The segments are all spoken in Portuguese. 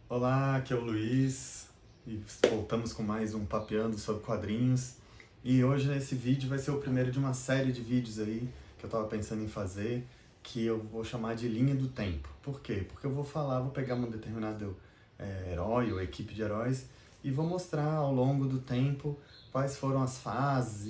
Olá, aqui é o Luiz e voltamos com mais um Papeando sobre quadrinhos. E hoje nesse vídeo vai ser o primeiro de uma série de vídeos aí que eu tava pensando em fazer, que eu vou chamar de linha do tempo. Por quê? Porque eu vou pegar um determinado herói ou equipe de heróis e vou mostrar ao longo do tempo quais foram as fases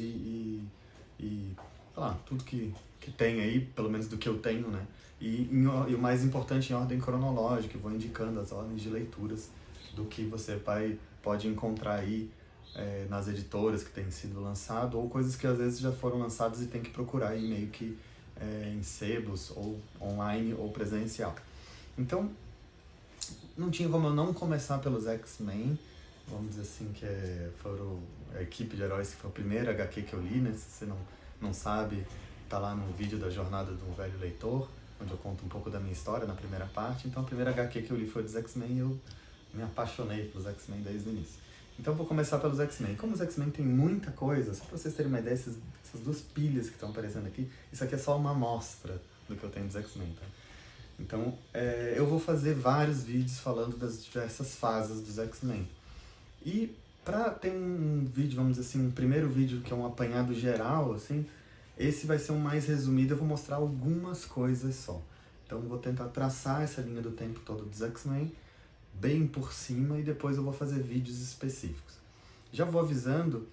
sei lá, tudo que tem aí, pelo menos do que eu tenho, né? E o mais importante, em ordem cronológica, eu vou indicando as ordens de leituras do que você pode encontrar aí nas editoras que têm sido lançado, ou coisas que às vezes já foram lançadas e tem que procurar aí meio que em sebos, ou online, ou presencial. Então, não tinha como eu não começar pelos X-Men, vamos dizer assim, foram a equipe de heróis que foi a primeira HQ que eu li, né? Se você não sabe, tá lá no vídeo da Jornada do Velho Leitor, onde eu conto um pouco da minha história na primeira parte. Então a primeira HQ que eu li foi dos X-Men e eu me apaixonei pelos X-Men desde o início. Então eu vou começar pelos X-Men. Como os X-Men tem muita coisa, só pra vocês terem uma ideia, essas duas pilhas que estão aparecendo aqui, isso aqui é só uma amostra do que eu tenho dos X-Men, tá? Então eu vou fazer vários vídeos falando das diversas fases dos X-Men. E pra ter um vídeo, vamos dizer assim, um primeiro vídeo que é um apanhado geral, assim, esse vai ser um mais resumido, eu vou mostrar algumas coisas só. Então eu vou tentar traçar essa linha do tempo todo dos X-Men, bem por cima, e depois eu vou fazer vídeos específicos. Já vou avisando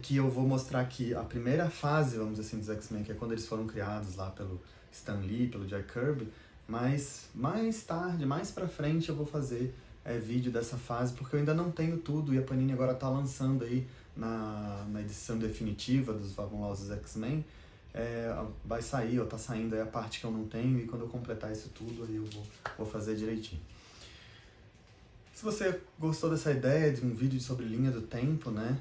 que eu vou mostrar aqui a primeira fase, vamos dizer assim, dos X-Men, que é quando eles foram criados lá pelo Stan Lee, pelo Jack Kirby, mas mais tarde, mais pra frente, eu vou fazer vídeo dessa fase, porque eu ainda não tenho tudo, e a Panini agora tá lançando aí na edição definitiva dos fabulosos X-Men, vai sair, ou tá saindo aí a parte que eu não tenho, e quando eu completar isso tudo, aí eu vou fazer direitinho. Se você gostou dessa ideia de um vídeo sobre linha do tempo, né,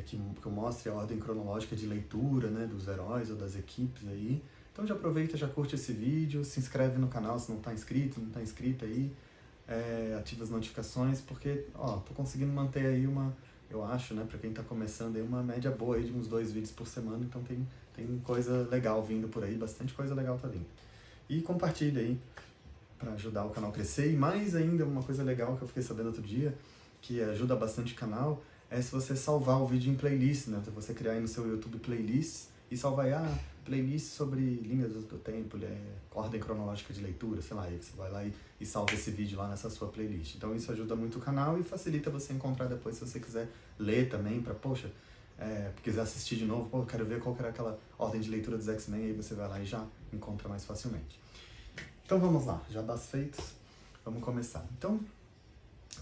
que eu mostre a ordem cronológica de leitura, né, dos heróis ou das equipes aí, então já aproveita, já curte esse vídeo, se inscreve no canal se não tá inscrito, não tá inscrito aí, ativa as notificações, porque, tô conseguindo manter aí eu acho, né, pra quem tá começando aí, uma média boa aí de uns 2 vídeos por semana, então tem coisa legal vindo por aí, bastante coisa legal tá vindo. E compartilha aí, para ajudar o canal a crescer. E mais ainda, uma coisa legal que eu fiquei sabendo outro dia, que ajuda bastante o canal, é se você salvar o vídeo em playlist, né? Se você criar aí no seu YouTube playlists e salvar aí, playlist sobre linhas do tempo, ordem cronológica de leitura, sei lá, aí você vai lá e salva esse vídeo lá nessa sua playlist. Então isso ajuda muito o canal e facilita você encontrar depois, se você quiser ler também, quiser assistir de novo, quero ver qual que era aquela ordem de leitura dos X-Men, aí você vai lá e já encontra mais facilmente. Então vamos lá, jabás feitos, vamos começar. Então,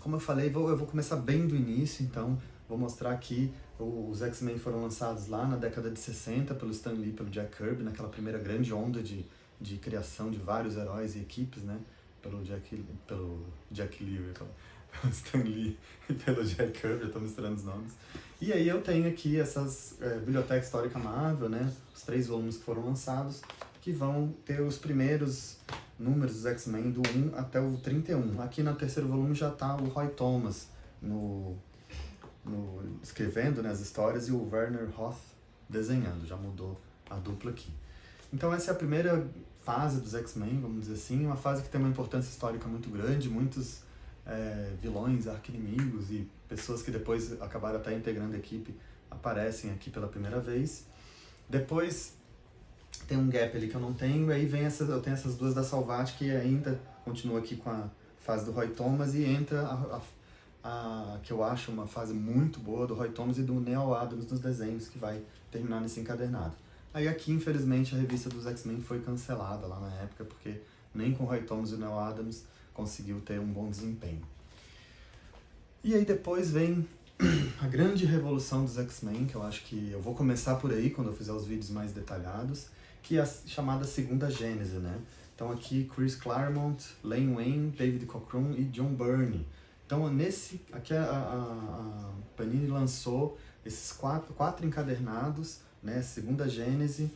como eu falei, eu vou começar bem do início, então vou mostrar aqui, os X-Men foram lançados lá na década de 60 pelo Stan Lee e pelo Jack Kirby, naquela primeira grande onda de criação de vários heróis e equipes, né, pelo Jack Lee, pelo Stan Lee e pelo Jack Kirby, eu tô misturando os nomes. E aí eu tenho aqui essas Biblioteca Histórica Marvel, né, os 3 volumes que foram lançados, que vão ter os primeiros números dos X-Men do 1 até o 31. Aqui no terceiro volume já está o Roy Thomas escrevendo, né, as histórias, e o Werner Roth desenhando, já mudou a dupla aqui. Então essa é a primeira fase dos X-Men, vamos dizer assim, uma fase que tem uma importância histórica muito grande, muitos vilões, arqui-inimigos e pessoas que depois acabaram até integrando a equipe aparecem aqui pela primeira vez. Depois tem um gap ali que eu não tenho, e aí eu tenho essas duas da Salvat, que ainda continua aqui com a fase do Roy Thomas, e entra que eu acho uma fase muito boa do Roy Thomas e do Neal Adams nos desenhos, que vai terminar nesse encadernado. Aí aqui, infelizmente, a revista dos X-Men foi cancelada lá na época, porque nem com o Roy Thomas e o Neal Adams conseguiu ter um bom desempenho. E aí depois vem a grande revolução dos X-Men, que eu acho que eu vou começar por aí, quando eu fizer os vídeos mais detalhados, que é a chamada Segunda Gênese, né? Então aqui Chris Claremont, Len Wein, David Cockrum e John Byrne. Então aqui a Panini lançou esses quatro encadernados, né? Segunda Gênese,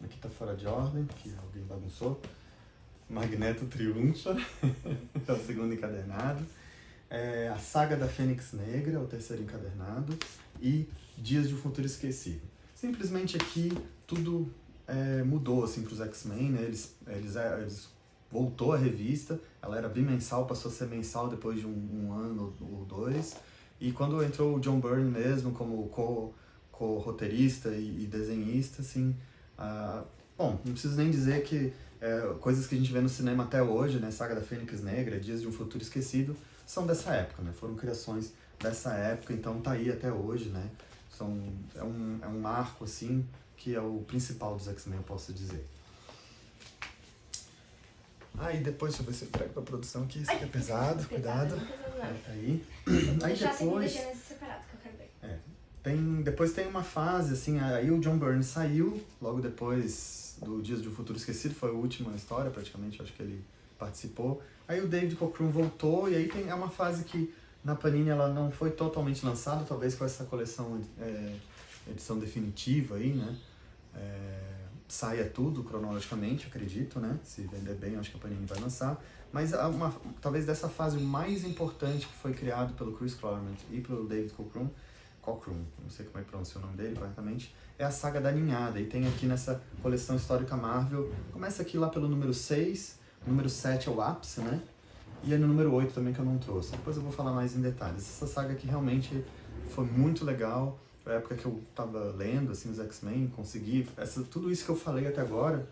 aqui tá fora de ordem, que alguém bagunçou. Magneto triunfa, é o segundo encadernado. A Saga da Fênix Negra, o terceiro encadernado, e Dias de um Futuro Esquecido. Simplesmente aqui tudo mudou assim, para os X-Men, né? Eles voltou a revista, ela era bimensal, passou a ser mensal depois de um ano ou dois, e quando entrou o John Byrne mesmo como co-roteirista e desenhista, assim, bom, não preciso nem dizer que coisas que a gente vê no cinema até hoje, né, Saga da Fênix Negra, Dias de um Futuro Esquecido, são dessa época, né, foram criações dessa época, então tá aí até hoje, né, é um marco, assim, que é o principal dos X-Men, eu posso dizer. Aí depois, deixa eu ver se eu pego pra produção aqui, isso aqui é pesado, cuidado. Aí depois... separado, que eu quero ver. Depois tem uma fase, assim, aí o John Byrne saiu, logo depois do Dias de um Futuro Esquecido, foi a última história, praticamente, acho que ele participou. Aí o David Cockrum voltou, e aí é uma fase que na Panini ela não foi totalmente lançada, talvez com essa coleção, edição definitiva aí, né? Saia tudo cronologicamente, acredito, né? Se vender bem, acho que a Panini vai lançar. Mas talvez dessa fase mais importante que foi criado pelo Chris Claremont e pelo David Cockrum, não sei como é que pronuncia o nome dele corretamente, é a Saga da Ninhada. E tem aqui nessa coleção histórica Marvel, começa aqui lá pelo número 6, o número 7 é o ápice, né? E é no número 8 também que eu não trouxe. Depois eu vou falar mais em detalhes. Essa saga aqui realmente foi muito legal. Foi a época que eu tava lendo, assim, os X-Men, consegui... tudo isso que eu falei até agora,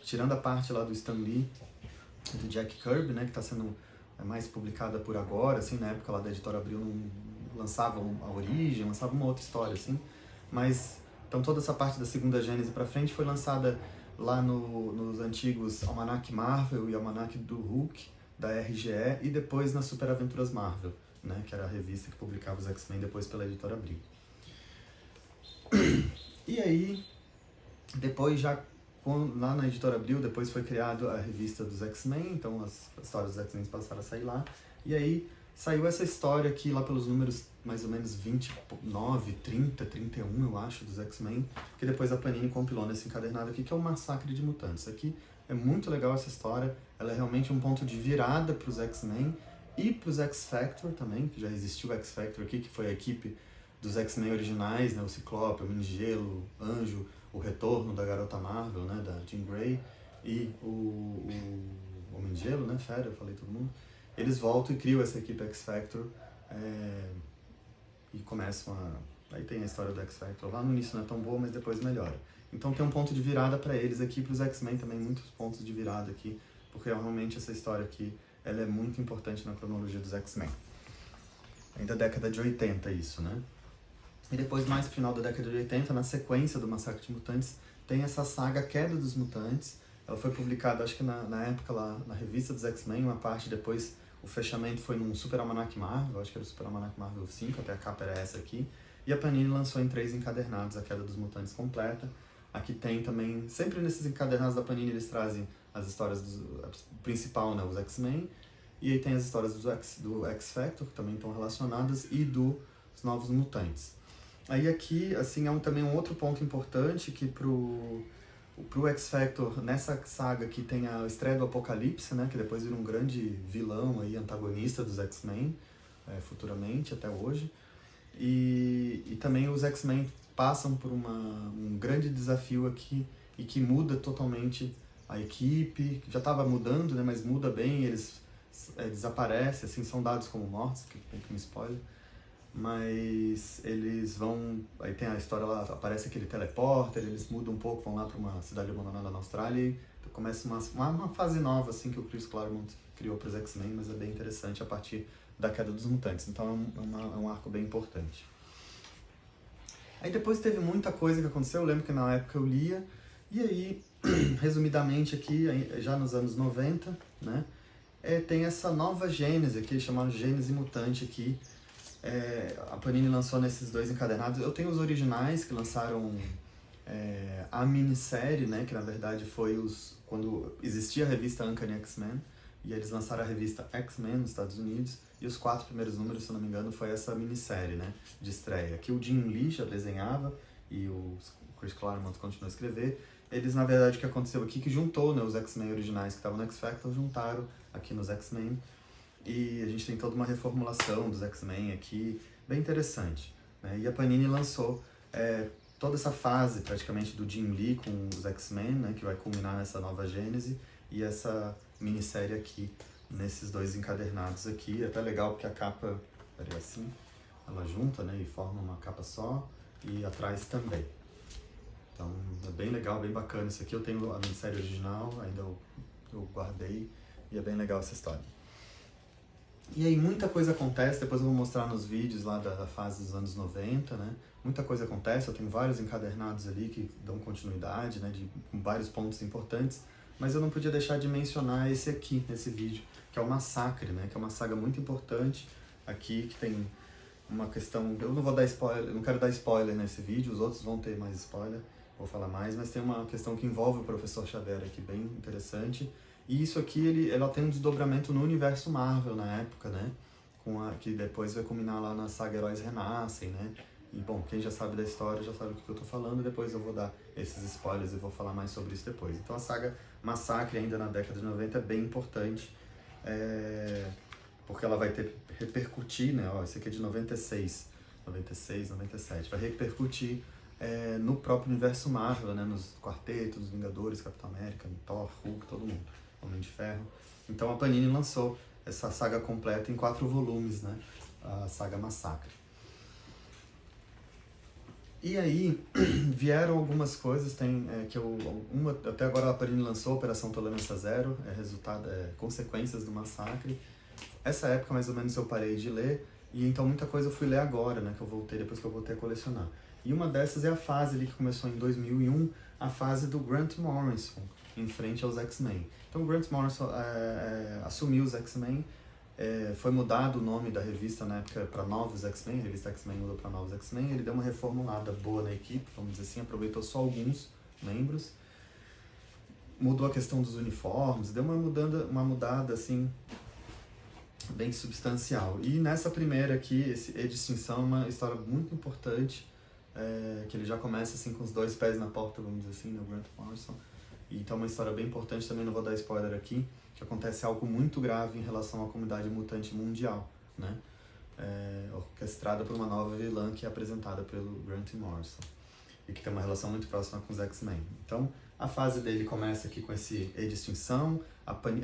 tirando a parte lá do Stan Lee, do Jack Kirby, né, que tá sendo mais publicada por agora, assim, na época lá da Editora Abril não lançava a origem, lançava uma outra história, assim. Mas, então toda essa parte da segunda Gênese pra frente foi lançada lá nos antigos Almanac Marvel e Almanac do Hulk, da RGE, e depois nas Super Aventuras Marvel, né, que era a revista que publicava os X-Men depois pela Editora Abril. E aí, depois já, lá na Editora Abril, depois foi criado a revista dos X-Men, então as histórias dos X-Men passaram a sair lá. E aí saiu essa história aqui lá pelos números mais ou menos 29, 30, 31, eu acho, dos X-Men, que depois a Panini compilou nesse encadernado aqui, que é o Massacre de Mutantes. Aqui é muito legal essa história, ela é realmente um ponto de virada para os X-Men e para os X-Factor também, que já existiu o X-Factor aqui, que foi a equipe dos X-Men originais, né, o Ciclope, o Homem de Gelo, Anjo, o retorno da Garota Marvel, né, da Jean Grey, e o Homem de Gelo, né, Fera, eu falei todo mundo. Eles voltam e criam essa equipe X-Factor e começam a... Aí tem a história do X-Factor, lá no início não é tão boa, mas depois melhora. Então tem um ponto de virada para eles aqui, para os X-Men também, muitos pontos de virada aqui, porque realmente essa história aqui, ela é muito importante na cronologia dos X-Men. Ainda década de 80 isso, né? E depois, mais no final da década de 80, na sequência do Massacre de Mutantes, tem essa saga Queda dos Mutantes. Ela foi publicada, acho que na época lá, na revista dos X-Men, uma parte depois, o fechamento foi num Super Almanac Marvel, acho que era o Super Almanac Marvel 5, até a capa era essa aqui. E a Panini lançou em 3 encadernados a Queda dos Mutantes completa. Aqui tem também, sempre nesses encadernados da Panini eles trazem as histórias principal, né, os X-Men. E aí tem as histórias do X-Factor, que também estão relacionadas, e dos Novos Mutantes. Aí aqui, assim, também um outro ponto importante que pro X-Factor, nessa saga aqui tem a estreia do Apocalipse, né, que depois vira um grande vilão aí, antagonista dos X-Men, futuramente, até hoje. E também os X-Men passam por um grande desafio aqui e que muda totalmente a equipe, que já estava mudando, né, mas muda bem, eles desaparecem, assim, são dados como mortos, que tem que me spoiler. Mas eles vão... Aí tem a história lá, aparece aquele teleporter, eles mudam um pouco, vão lá para uma cidade abandonada na Austrália e começa uma fase nova, assim, que o Chris Claremont criou para os X-Men, mas é bem interessante a partir da Queda dos Mutantes, então é um arco bem importante. Aí depois teve muita coisa que aconteceu, eu lembro que na época eu lia, e aí, resumidamente aqui, já nos anos 90, né, tem essa nova gênese aqui, chamada Gênese Mutante aqui. A Panini lançou nesses 2 encadernados. Eu tenho os originais que lançaram a minissérie, né, que na verdade foi quando existia a revista Uncanny X-Men, e eles lançaram a revista X-Men nos Estados Unidos, e os 4 primeiros números, se eu não me engano, foi essa minissérie, né, de estreia, que o Jim Lee já desenhava e o Chris Claremont continuou a escrever. Eles, na verdade, o que aconteceu aqui, que juntou, né, os X-Men originais que estavam no X-Factor, juntaram aqui nos X-Men. E a gente tem toda uma reformulação dos X-Men aqui, bem interessante, né? E a Panini lançou toda essa fase, praticamente, do Jim Lee com os X-Men, né? Que vai culminar nessa nova gênese, e essa minissérie aqui, nesses 2 encadernados aqui. É até legal porque a capa é assim, ela junta, né, e forma uma capa só, e atrás também. Então é bem legal, bem bacana isso aqui. Eu tenho a minissérie original, ainda eu guardei, e é bem legal essa história. E aí muita coisa acontece, depois eu vou mostrar nos vídeos lá da fase dos anos 90, né? Muita coisa acontece, eu tenho vários encadernados ali que dão continuidade, né? Com vários pontos importantes, mas eu não podia deixar de mencionar esse aqui, nesse vídeo, que é o Massacre, né? Que é uma saga muito importante aqui, que tem uma questão... Eu não vou dar spoiler, eu não quero dar spoiler nesse vídeo, os outros vão ter mais spoiler, vou falar mais, mas tem uma questão que envolve o Professor Xavier aqui, bem interessante. E isso aqui, ela tem um desdobramento no universo Marvel na época, né? Que depois vai culminar lá na saga Heróis Renascem, né? E, bom, quem já sabe da história já sabe do que eu tô falando, depois eu vou dar esses spoilers e vou falar mais sobre isso depois. Então a saga Massacre, ainda na década de 90, é bem importante, porque ela vai repercutir, né? Ó, esse aqui é de 96, 97, vai repercutir no próprio universo Marvel, né? Nos quartetos, nos Vingadores, Capitão América, Thor, Hulk, todo mundo. Homem de Ferro. Então a Panini lançou essa saga completa em 4 volumes, né? A saga Massacre. E aí vieram algumas coisas, até agora a Panini lançou Operação Tolerância Zero, consequências do massacre. Essa época mais ou menos eu parei de ler, e então muita coisa eu fui ler agora, né? Que eu voltei, depois que eu voltei a colecionar. E uma dessas é a fase ali que começou em 2001, a fase do Grant Morrison, em frente aos X-Men. Então o Grant Morrison assumiu os X-Men, foi mudado o nome da revista na época para Novos X-Men, a revista X-Men mudou para Novos X-Men, ele deu uma reformulada boa na equipe, vamos dizer assim, aproveitou só alguns membros, mudou a questão dos uniformes, deu uma mudada assim, bem substancial. E nessa primeira aqui, A Distinção é uma história muito importante, que ele já começa assim com os 2 pés na porta, vamos dizer assim, no Grant Morrison. Então é uma história bem importante, também não vou dar spoiler aqui, que acontece algo muito grave em relação à comunidade mutante mundial, né? Orquestrada por uma nova vilã que é apresentada pelo Grant Morrison, e que tem uma relação muito próxima com os X-Men. Então, a fase dele começa aqui com esse A Distinção,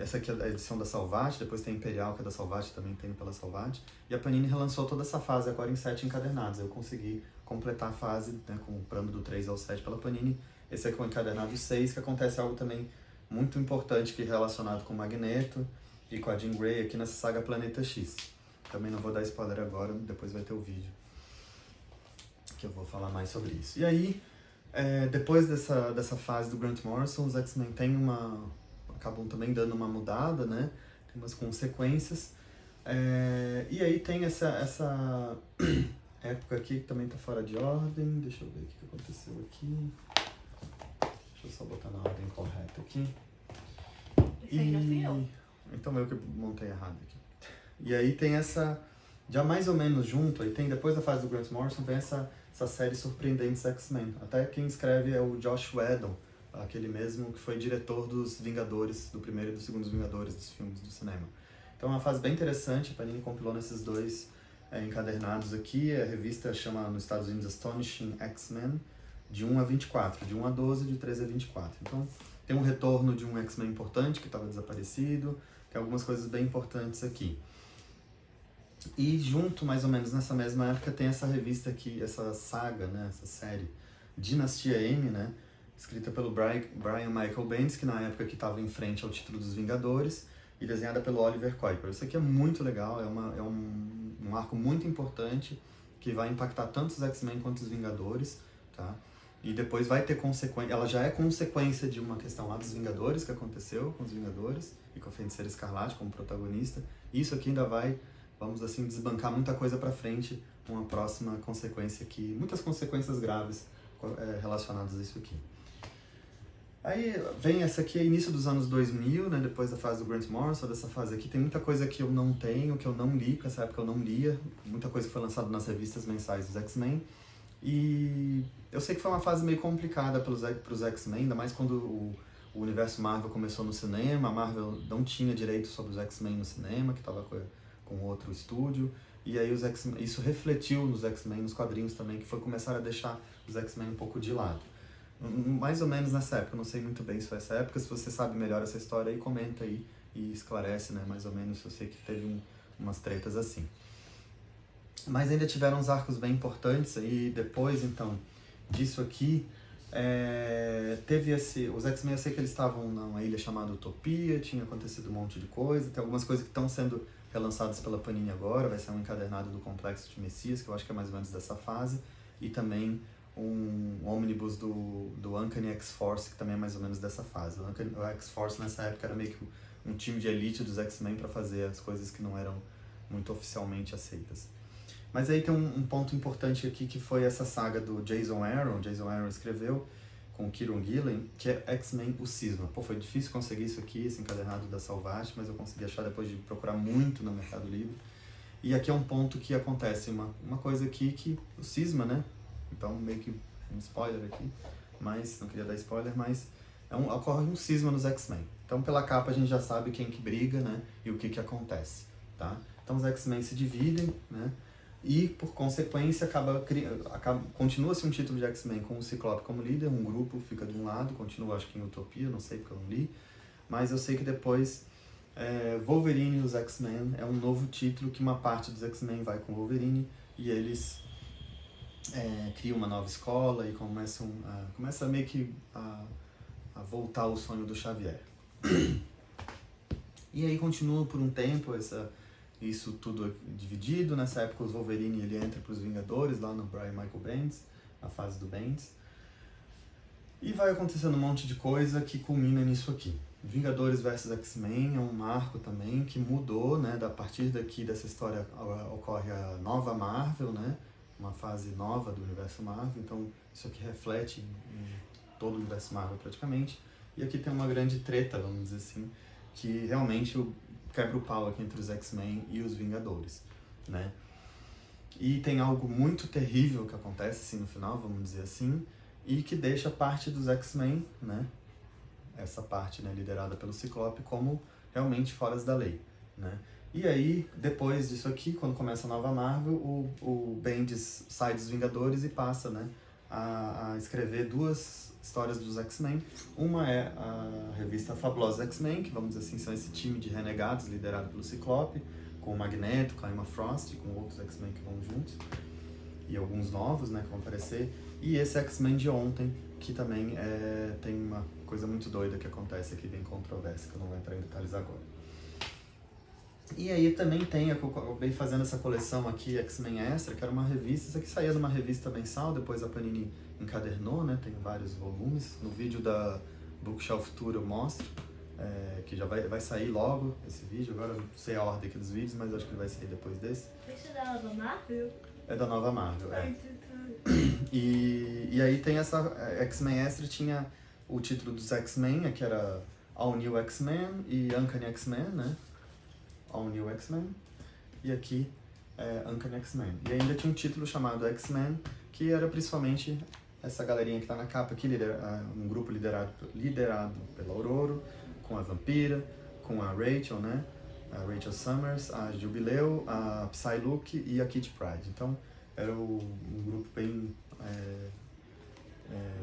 essa aqui é a edição da Salvati, depois tem a Imperial, que é da Salvati, também tem pela Salvati, e a Panini relançou toda essa fase agora em 7 encadernados. Eu consegui completar a fase, né, comprando do 3 ao 7 pela Panini. Esse aqui é o encadernado 6, que acontece algo também muito importante que é relacionado com o Magneto e com a Jean Grey aqui nessa saga Planeta X. Também não vou dar spoiler agora, depois vai ter o vídeo que eu vou falar mais sobre isso. E aí, depois dessa fase do Grant Morrison, os X-Men acabam também dando uma mudada, né? Tem umas consequências. E aí tem essa época aqui que também tá fora de ordem. Deixa eu ver o que aconteceu aqui. Deixa eu só botar na ordem correta aqui. Isso aí não fui eu. Então eu que montei errado aqui. E aí tem já mais ou menos junto, aí tem depois da fase do Grant Morrison, vem essa série Surpreendentes X-Men. Até quem escreve é o Josh Whedon, aquele mesmo que foi diretor dos Vingadores, do primeiro e do segundo Vingadores, dos filmes do cinema. Então é uma fase bem interessante, a Panini compilou nesses 2 encadernados aqui. A revista chama nos Estados Unidos Astonishing X-Men, de 1 a 24, de 1 a 12, de 13 a 24. Então tem um retorno de um X-Men importante que estava desaparecido, tem algumas coisas bem importantes aqui. E junto, mais ou menos nessa mesma época, tem essa revista aqui, essa saga, né, essa série, Dinastia M, né, escrita pelo Brian Michael Bendis, que na época que estava em frente ao título dos Vingadores, e desenhada pelo Oliver Kuiper. Isso aqui é muito legal, é um arco muito importante, que vai impactar tanto os X-Men quanto os Vingadores, tá? E depois vai ter consequência, ela já é consequência de uma questão lá dos Vingadores, que aconteceu com os Vingadores, e com a Feiticeira Escarlate como protagonista. Isso aqui ainda vai, vamos assim, desbancar muita coisa pra frente, uma próxima consequência aqui, muitas consequências graves relacionadas a isso aqui. Aí vem essa aqui, início dos anos 2000, né, depois da fase do Grant Morrison, dessa fase aqui, tem muita coisa que eu não tenho, que eu não li, porque nessa época eu não lia, muita coisa que foi lançada nas revistas mensais dos X-Men, e eu sei que foi uma fase meio complicada pros X-Men, ainda mais quando o universo Marvel começou no cinema, a Marvel não tinha direito sobre os X-Men no cinema, que estava com outro estúdio, e aí isso refletiu nos X-Men, nos quadrinhos também, que foi começar a deixar os X-Men um pouco de lado. Mais ou menos nessa época, eu não sei muito bem se foi essa época, se você sabe melhor essa história aí, comenta aí, e esclarece, né, mais ou menos. Eu sei que teve umas tretas assim. Mas ainda tiveram uns arcos bem importantes, e depois, então, disso aqui, teve os X-Men, eu sei que eles estavam numa ilha chamada Utopia, tinha acontecido um monte de coisa, tem algumas coisas que estão sendo relançadas pela Panini agora, vai ser um encadernado do Complexo de Messias, que eu acho que é mais ou menos dessa fase, e também um ônibus do Uncanny X-Force, que também é mais ou menos dessa fase. O X-Force nessa época era meio que um time de elite dos X-Men para fazer as coisas que não eram muito oficialmente aceitas. Mas aí tem um ponto importante aqui, que foi essa saga do Jason Aaron. Jason Aaron escreveu com o Kieron Gillen, que é X-Men O Cisma. Pô, foi difícil conseguir isso aqui, esse encadernado da Salvage, mas eu consegui achar depois de procurar muito no Mercado Livre. E aqui é um ponto que acontece uma coisa aqui que o Cisma, né? Então meio que um spoiler aqui, mas não queria dar spoiler, mas ocorre um cisma nos X-Men. Então pela capa a gente já sabe quem que briga, né? E o que acontece, tá? Então os X-Men se dividem, né? E, por consequência, continua-se um título de X-Men com o Ciclope como líder, um grupo fica de um lado, continua, acho que em Utopia, não sei porque eu não li, mas eu sei que depois Wolverine e os X-Men é um novo título que uma parte dos X-Men vai com Wolverine e eles criam uma nova escola e começa meio que a voltar ao sonho do Xavier. E aí continua por um tempo isso tudo dividido. Nessa época os Wolverine ele entra para os Vingadores, lá no Brian Michael Bendis, na fase do Bendis. E vai acontecendo um monte de coisa que culmina nisso aqui. Vingadores vs X-Men é um marco também que mudou, né? A partir daqui dessa história ocorre a nova Marvel, né? Uma fase nova do universo Marvel, então isso aqui reflete em todo o universo Marvel praticamente. E aqui tem uma grande treta, vamos dizer assim, que realmente quebra o pau aqui entre os X-Men e os Vingadores, né? E tem algo muito terrível que acontece assim no final, vamos dizer assim, e que deixa parte dos X-Men, né? Essa parte, né, liderada pelo Ciclope, como realmente fora da lei, né? E aí, depois disso aqui, quando começa a nova Marvel, o Bendis sai dos Vingadores e passa, né, a escrever duas histórias dos X-Men. Uma é a revista Fabulosa X-Men, que vamos dizer assim, são esse time de renegados liderado pelo Ciclope, com o Magneto, com a Emma Frost, com outros X-Men que vão juntos, e alguns novos, né, que vão aparecer. E esse X-Men de ontem, que também tem uma coisa muito doida que acontece aqui, bem controversa, que eu não vou entrar em detalhes agora. E aí também eu acabei fazendo essa coleção aqui, X-Men Extra, que era uma revista, isso aqui saía de uma revista mensal, depois a Panini encadernou, né, tem vários volumes. No vídeo da Bookshelf Tour eu mostro, que já vai sair logo esse vídeo, agora eu não sei a ordem aqui dos vídeos, mas acho que ele vai sair depois desse. Isso é da Nova Marvel? É da Nova Marvel, E aí tem essa X-Men Extra, tinha o título dos X-Men, que era All New X-Men e Uncanny X-Men, né? All New X-Men, e aqui Uncanny X-Men. E ainda tinha um título chamado X-Men, que era principalmente essa galerinha que tá na capa aqui, um grupo liderado pela Aurora, com a Vampira, com a Rachel, né? A Rachel Summers, a Jubileu, a Psylocke e a Kitty Pryde. Então era um grupo bem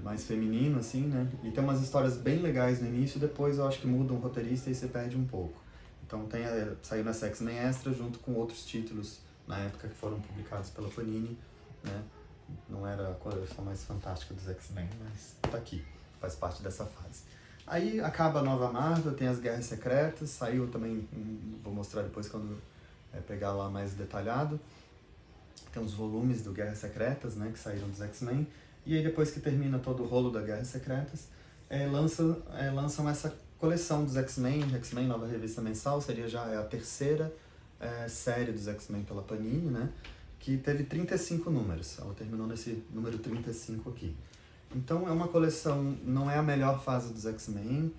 mais feminino, assim, né? E tem umas histórias bem legais no início, depois eu acho que muda um roteirista e você perde um pouco. Então saiu na X-Men Extra junto com outros títulos na época que foram publicados pela Panini, né? Não era a coleção mais fantástica dos X-Men, mas tá aqui, faz parte dessa fase. Aí acaba a nova Marvel, tem as Guerras Secretas, saiu também, vou mostrar depois quando pegar lá mais detalhado. Tem os volumes do Guerras Secretas, né, que saíram dos X-Men. E aí depois que termina todo o rolo da Guerras Secretas, lançam essa coleção dos X-Men, Nova Revista Mensal, seria já a terceira série dos X-Men pela Panini, né? Que teve 35 números, ela terminou nesse número 35 aqui. Então é uma coleção, não é a melhor fase dos X-Men,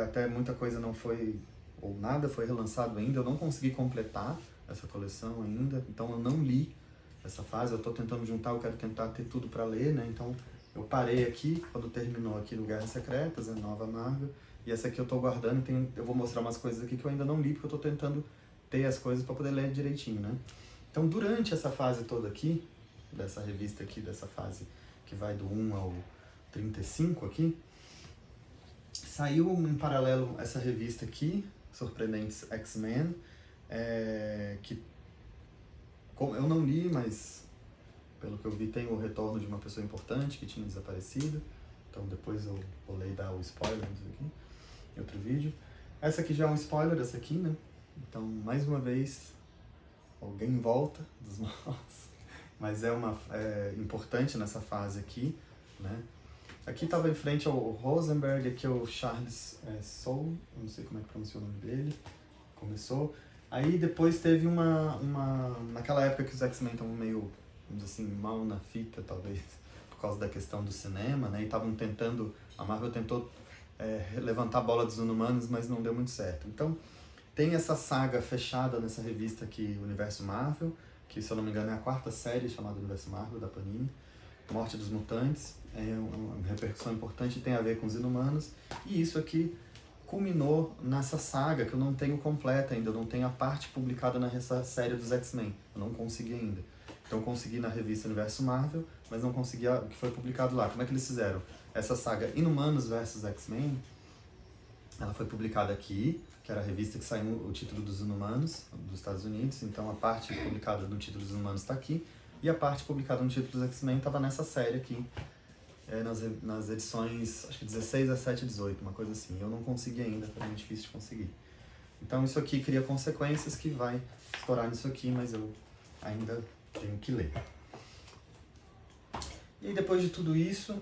até muita coisa não foi, ou nada foi relançado ainda, eu não consegui completar essa coleção ainda, então eu não li essa fase, eu estou tentando juntar, eu quero tentar ter tudo para ler, né? Então eu parei aqui, quando terminou aqui no Guerras Secretas, a nova Marvel, e essa aqui eu estou guardando, eu vou mostrar umas coisas aqui que eu ainda não li, porque eu estou tentando ter as coisas para poder ler direitinho, né? Então durante essa fase toda aqui, dessa revista aqui, dessa fase que vai do 1 ao 35 aqui, saiu em paralelo essa revista aqui, Surpreendentes X-Men, que eu não li, mas pelo que eu vi tem o retorno de uma pessoa importante que tinha desaparecido. Então depois eu vou ler e dar o spoiler disso aqui, em outro vídeo. Essa aqui já é um spoiler, essa aqui, né? Então, mais uma vez, alguém volta dos mortos. Mas é importante nessa fase aqui, né? Aqui estava em frente ao Rosenberg, aqui é o Charles Soule, eu não sei como é que pronuncia o nome dele, começou. Aí depois teve naquela época que os X-Men estavam meio, vamos dizer assim, mal na fita, talvez, por causa da questão do cinema, né? E estavam a Marvel tentou levantar a bola dos Inumanos, mas não deu muito certo. Então, tem essa saga fechada nessa revista aqui, Universo Marvel, que, se eu não me engano, é a 4ª série chamada Universo Marvel, da Panini. Morte dos Mutantes, é uma repercussão importante, tem a ver com os Inumanos. E isso aqui culminou nessa saga, que eu não tenho completa ainda, eu não tenho a parte publicada nessa série dos X-Men. Eu não consegui ainda. Então eu consegui na revista Universo Marvel, mas não consegui o que foi publicado lá. Como é que eles fizeram? Essa saga Inumanos vs X-Men, ela foi publicada aqui, que era a revista que saiu o título dos Inumanos, dos Estados Unidos. Então a parte publicada no título dos Inumanos está aqui, e a parte publicada no título dos X-Men estava nessa série aqui, nas edições, acho que 16, 17 e 18, uma coisa assim. Eu não consegui ainda, foi muito difícil de conseguir. Então isso aqui cria consequências que vai estourar nisso aqui, mas eu ainda tenho que ler. E depois de tudo isso,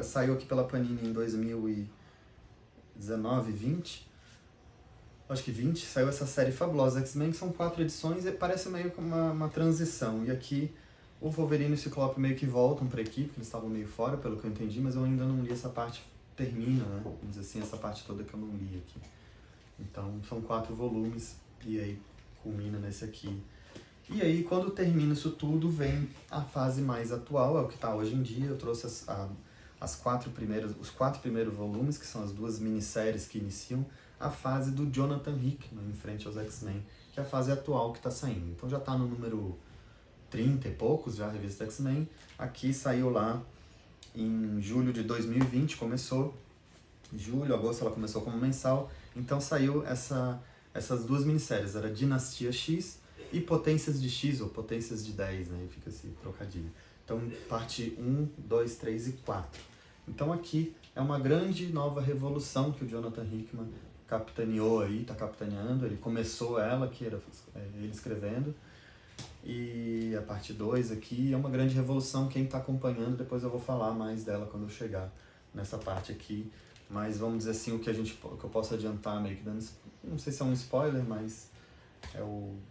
saiu aqui pela Panini em 2019, 20, acho que 20, saiu essa série fabulosa X-Men, que são 4 edições e parece meio que uma transição. E aqui o Wolverine e o Ciclope meio que voltam para a equipe, porque eles estavam meio fora, pelo que eu entendi, mas eu ainda não li essa parte, termina, né? Vamos dizer assim, essa parte toda que eu não li aqui. Então são 4 volumes e aí culmina nesse aqui. E aí, quando termina isso tudo, vem a fase mais atual, é o que está hoje em dia. Eu trouxe os 4 primeiros volumes, que são as 2 minisséries que iniciam a fase do Jonathan Hickman em frente aos X-Men, que é a fase atual que está saindo. Então já está no número 30 e poucos, já a revista X-Men. Aqui saiu lá em julho de 2020, começou. Julho, agosto ela começou como mensal. Então saiu essas 2 minisséries, era Dinastia X e Potências de X, ou Potências de 10, né? E fica esse trocadilho. Então, parte 1, 2, 3 e 4. Então aqui é uma grande nova revolução que o Jonathan Hickman capitaneou aí, está capitaneando. Ele começou ela, que era ele escrevendo. E a parte 2 aqui é uma grande revolução. Quem está acompanhando, depois eu vou falar mais dela quando eu chegar nessa parte aqui. Mas vamos dizer assim, o que eu posso adiantar, meio que dando, não sei se é um spoiler, mas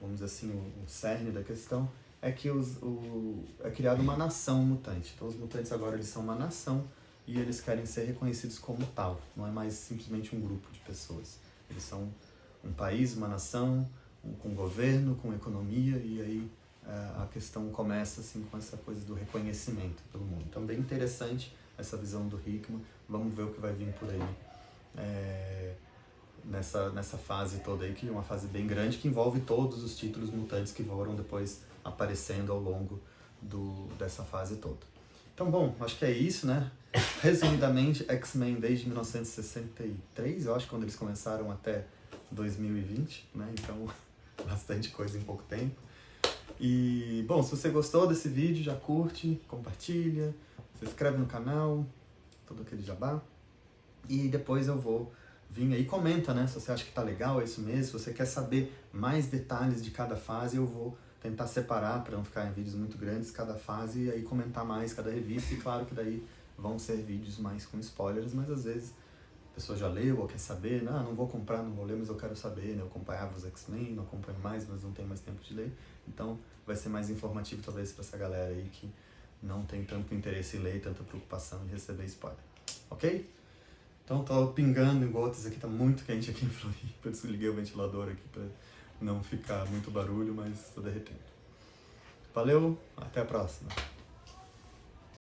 vamos dizer assim, o cerne da questão, é que é criada uma nação mutante. Então os mutantes agora eles são uma nação e eles querem ser reconhecidos como tal. Não é mais simplesmente um grupo de pessoas. Eles são um país, uma nação, com governo, com economia, e aí a questão começa assim com essa coisa do reconhecimento pelo mundo. Então bem interessante essa visão do Hickman. Vamos ver o que vai vir por aí nessa fase toda aí, que é uma fase bem grande, que envolve todos os títulos mutantes que foram depois aparecendo ao longo dessa fase toda. Então, bom, acho que é isso, né? Resumidamente, X-Men desde 1963, eu acho, quando eles começaram, até 2020, né? Então, bastante coisa em pouco tempo. E, bom, se você gostou desse vídeo, já curte, compartilha, se inscreve no canal, todo aquele jabá. E depois eu vou vir aí, comenta, né? Se você acha que tá legal, é isso mesmo. Se você quer saber mais detalhes de cada fase, eu vou tentar separar para não ficar em vídeos muito grandes cada fase e aí comentar mais cada revista. E claro que daí vão ser vídeos mais com spoilers, mas às vezes a pessoa já leu ou quer saber, não vou comprar, não vou ler, mas eu quero saber, né? Eu acompanhava os X-Men, não acompanho mais, mas não tenho mais tempo de ler. Então vai ser mais informativo talvez para essa galera aí que não tem tanto interesse em ler, tanta preocupação em receber spoiler. Ok? Então tô pingando em gotas aqui, tá muito quente aqui em Floripa, por isso liguei o ventilador aqui para não ficar muito barulho, mas tô derretendo. Valeu, até a próxima!